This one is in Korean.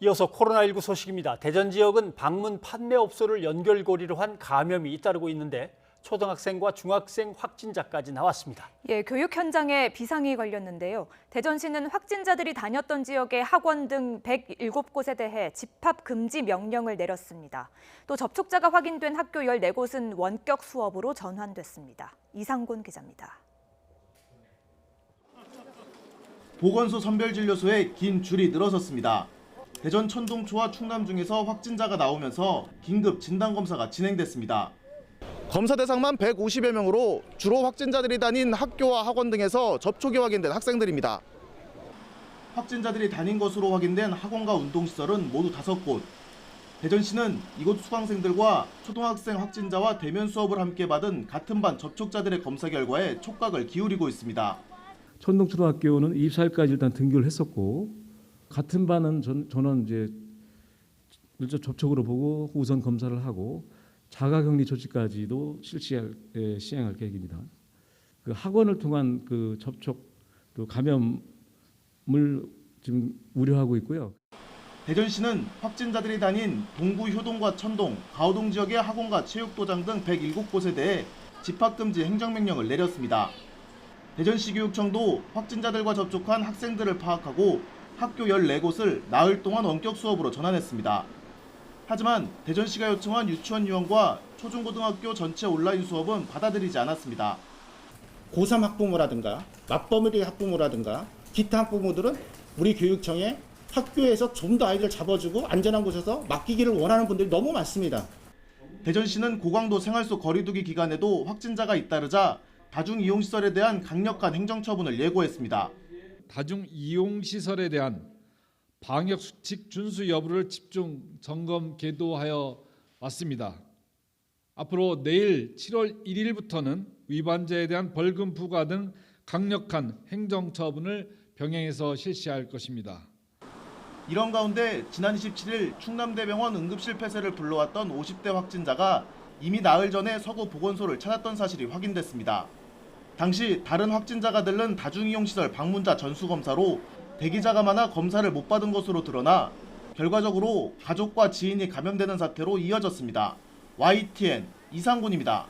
이어서 코로나19 소식입니다. 대전 지역은 방문 판매업소를 연결고리로 한 감염이 잇따르고 있는데 초등학생과 중학생 확진자까지 나왔습니다. 예, 교육 현장에 비상이 걸렸는데요. 대전시는 확진자들이 다녔던 지역의 학원 등 107곳에 대해 집합 금지 명령을 내렸습니다. 또 접촉자가 확인된 학교 14곳은 원격 수업으로 전환됐습니다. 이상곤 기자입니다. 보건소 선별진료소에 긴 줄이 늘어섰습니다. 대전 천동초와 충남 중에서 확진자가 나오면서 긴급 진단검사가 진행됐습니다. 검사 대상만 150여 명으로 주로 확진자들이 다닌 학교와 학원 등에서 접촉이 확인된 학생들입니다. 확진자들이 다닌 것으로 확인된 학원과 운동시설은 모두 5곳. 대전시는 이곳 수강생들과 초등학생 확진자와 대면 수업을 함께 받은 같은 반 접촉자들의 검사 결과에 촉각을 기울이고 있습니다. 천동초등학교는 24일까지 일단 등교를 했었고 같은 반은 저는 이제 일절 접촉으로 보고 우선 검사를 하고 자가격리 조치까지도 시행할 계획입니다. 그 학원을 통한 그 접촉 또 감염을 지금 우려하고 있고요. 대전시는 확진자들이 다닌 동구 효동과 천동, 가오동 지역의 학원과 체육도장 등 107곳에 대해 집합금지 행정명령을 내렸습니다. 대전시 교육청도 확진자들과 접촉한 학생들을 파악하고 학교 14곳을 나흘 동안 원격 수업으로 전환했습니다. 하지만 대전시가 요청한 유치원 유형과 초중고등학교 전체 온라인 수업은 받아들이지 않았습니다. 고3 학부모라든가 맞버무리 학부모라든가 기타 학부모들은 우리 교육청에 학교에서 좀 더 아이들 잡아주고 안전한 곳에서 맡기기를 원하는 분들이 너무 많습니다. 대전시는 고강도 생활속 거리두기 기간에도 확진자가 잇따르자 다중이용시설에 대한 강력한 행정처분을 예고했습니다. 다중이용시설에 대한 방역수칙 준수 여부를 집중 점검 계도하여 왔습니다. 앞으로 내일 7월 1일부터는 위반자에 대한 벌금 부과 등 강력한 행정처분을 병행해서 실시할 것입니다. 이런 가운데 지난 27일 충남대병원 응급실 폐쇄를 불러왔던 50대 확진자가 이미 나흘 전에 서구 보건소를 찾았던 사실이 확인됐습니다. 당시 다른 확진자가 들른 다중이용시설 방문자 전수검사로 대기자가 많아 검사를 못 받은 것으로 드러나 결과적으로 가족과 지인이 감염되는 사태로 이어졌습니다. YTN 이상군입니다.